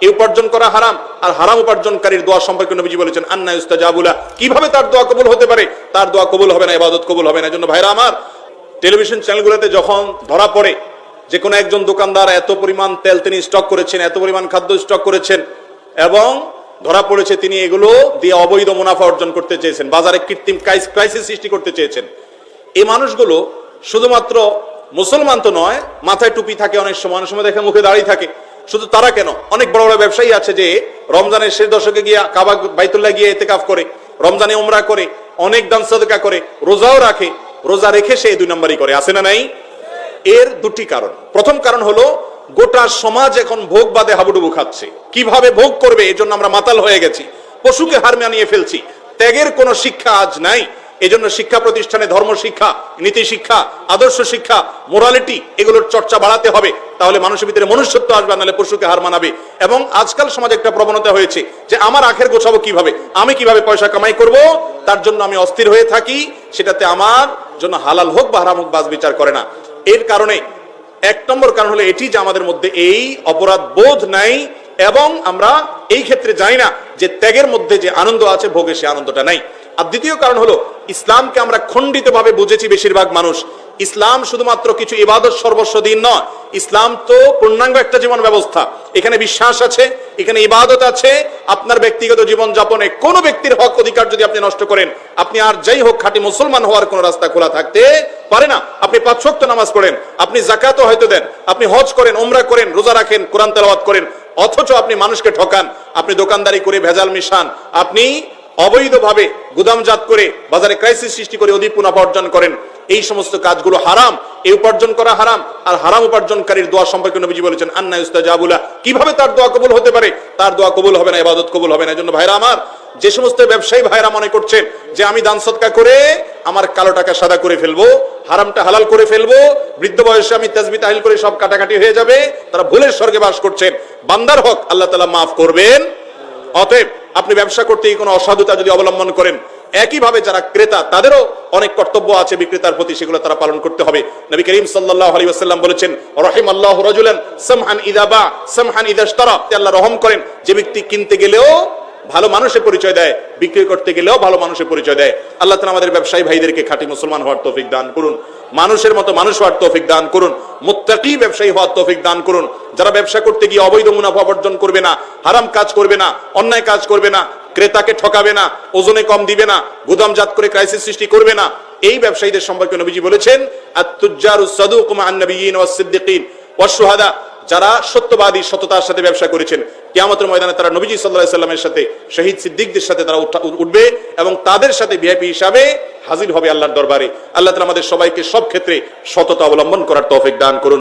এই উপার্জন করা হারাম, আর হারাম উপার্জনকারীর দোয়া সম্পর্কে নবীজি বলেছেন আন্না ইউস্তাজাবু লাহু, কিভাবে তার দোয়া কবুল হতে পারে? তার দোয়া কবুল হবে না, ইবাদত কবুল হবে না। এজন্য ভাইরা আমার, টেলিভিশন চ্যানেলগুলোতে যখন ধরা পড়ে যে কোনো একজন দোকানদার এত পরিমাণ তেল তিনি স্টক করেছেন, এত পরিমাণ খাদ্য স্টক করেছেন, এবং ধরা পড়েছে তিনি এগুলো দিয়ে অবৈধ মুনাফা অর্জন করতে চেয়েছেন, বাজারে কৃত্রিম ক্রাইসিস সৃষ্টি করতে চেয়েছেন, এই মানুষগুলো শুধুমাত্র মুসলমান তো নয়, মাথায় টুপি থাকে, অনেক সময় দেখে মুখে দাঁড়িয়ে থাকে। শুধু তারা কেন, অনেক বড় বড় ব্যবসায়ী আছে যে রমজানের শেষ দশকে গিয়ে কাবা বাইতুল্লাহ গিয়ে ইতিকাফ করে, রমজানে উমরা করে, অনেক দান সাদকা করে, রোজাও রাখে, রোজা রেখে সে 2 নম্বরই করে। আছে না নাই? এর দুটি কারণ। প্রথম কারণ হলো গোটা সমাজ এখন ভোগ বাদে হাবুডুবু খাচ্ছে, কিভাবে ভোগ করবে এজন্য আমরা মাতাল হয়ে গেছি, পশুকে হার মানিয়ে ফেলছি, ত্যাগের কোনো শিক্ষা আজ নাই। এজন্য শিক্ষা প্রতিষ্ঠানে ধর্ম শিক্ষা, নীতি শিক্ষা, আদর্শ শিক্ষা, মোরালিটি, এগুলোর চর্চা বাড়াতে হবে, তাহলে মানুষের ভিতরে মনুষ্যত্ব আসবে, নাহলে পশুকে হার মানাবে। এবং আজকাল সমাজে একটা প্রবণতা হয়েছে যে আমার আখের গোছাবো কিভাবে, আমি কিভাবে পয়সা কামাই করব, তার জন্য আমি অস্থির হয়ে থাকি, সেটাতে আমার জন্য হালাল হোক বা হারাম হোক বাজ বিচার করে না। এর কারণে 1 নম্বর কারণ হলো এটি যে আমাদের মধ্যে এই অপরাধ বোধ নাই, এবং আমরা এই ক্ষেত্রে জানি না যে ত্যাগের মধ্যে যে আনন্দ আছে, ভোগে সে আনন্দটা নাই। আর দ্বিতীয় কারণ হলো ইসলামকে আমরা খণ্ডিতভাবে বুঝেছি বেশিরভাগ মানুষ। ইসলাম শুধুমাত্র কিছু ইবাদত সর্বস্ব দিন নয়, ইসলাম তো পূর্ণাঙ্গ একটা জীবন ব্যবস্থা। এখানে বিশ্বাস আছে, এখানে ইবাদত আছে। আপনার ব্যক্তিগত জীবন যাপনে কোনো ব্যক্তির হক অধিকার যদি আপনি নষ্ট করেন, আপনি আর যাই হোক খাঁটি মুসলমান হওয়ার কোনো রাস্তা খোলা থাকতে পারে না। আপনি 5 ওয়াক্ত নামাজ পড়েন, আপনি যাকাতও হয়তো দেন, আপনি হজ করেন, উমরা করেন, রোজা রাখেন, কোরআন তেলাওয়াত করেন, অথচ আপনি মানুষকে ঠকান, আপনি দোকানদারি করে ভেজাল মিশান, আপনি অবৈধভাবে গুদামজাত করে বাজারে ক্রাইসিস সৃষ্টি করে অধিক মুনাফা অর্জন করেন, এই সমস্ত কাজগুলো হারাম, এই উপার্জন করা হারাম। আর হারাম উপার্জনকারীর দোয়া সম্পর্কে নবীজি বলেছেন আন্না ইউস্তাজাবু লাহু, কিভাবে তার দোয়া কবুল হতে পারে? তার দোয়া কবুল হবে না, ইবাদত কবুল হবে না। এজন্য ভাইরা আমার, যে সমস্ত ব্যবসায়ী ভাইরা মনে করছেন যে আমি দান সদকা করে আমার কালো টাকা সাদা করে ফেলবো, হারামটা হালাল করে ফেলবো, বৃদ্ধ বয়সে আমি তাসবিহ তাহলিল করে সব কাটাকাটি হয়ে যাবে, তারা ভুলের স্বর্গে বাস করছেন। বান্দার হক আল্লাহ তাআলা মাফ করবেন। অতএব আপনি ব্যবসা করতে কোনো অসাধুতা যদি অবলম্বন করেন, একইভাবে যারা ক্রেতা তাদেরও অনেক কর্তব্য আছে বিক্রেতার প্রতি, সেগুলো তারা পালন করতে হবে। নবী করিম সাল্লাল্লাহু আলাইহি ওয়াসাল্লাম বলেছেন রাহিমাল্লাহু রাজুলান সামহান ইযা বা সামহান ইযা ইশতারা, আল্লাহ রহম করেন যে ব্যক্তি কিনতে গেলেও ভালো মানুষের পরিচয় দেয়, বিক্রি করতে গেলেও ভালো মানুষের পরিচয় দেয়। আল্লাহ তাআলা আমাদের ব্যবসায়ী ভাইদেরকে খাঁটি মুসলমান হওয়ার তৌফিক দান করুন, মানুষের মতো মানুষ হওয়ার তৌফিক দান করুন, মুত্তাকি ব্যবসায়ী হওয়ার তৌফিক দান করুন, যারা ব্যবসা করতে গিয়ে অবৈধ মুনাফা অর্জন করবে না, হারাম কাজ করবে না, অন্যায় কাজ করবে না, ক্রেতাকে ঠকাবে না, ওজনে কম দিবে না, গুদামজাত করে ক্রাইসিস সৃষ্টি করবে না, এই ব্যবসায়ীদের সম্পর্কে নবীজি বলেছেন আত-তুজ্জারুস সাদুকু মা'আন নাবিয়্যিন ওয়াস সিদ্দিকিন ওয়াশ শুহাদা, যারা সত্যবাদী, সততার সাথে ব্যবসা করেছেন, কিয়ামতের ময়দানে তারা নবীজি সাল্লাল্লাহু আলাইহি সাল্লামের সাথে, শহীদ সিদ্দিকদের সাথে তারা উঠবে এবং তাদের সাথে ভিআইপি হিসাবে হাজির হবে আল্লাহর দরবারে। আল্লাহ তাআলা আমাদের সবাইকে সব ক্ষেত্রে সততা অবলম্বন করার তৌফিক দান করুন।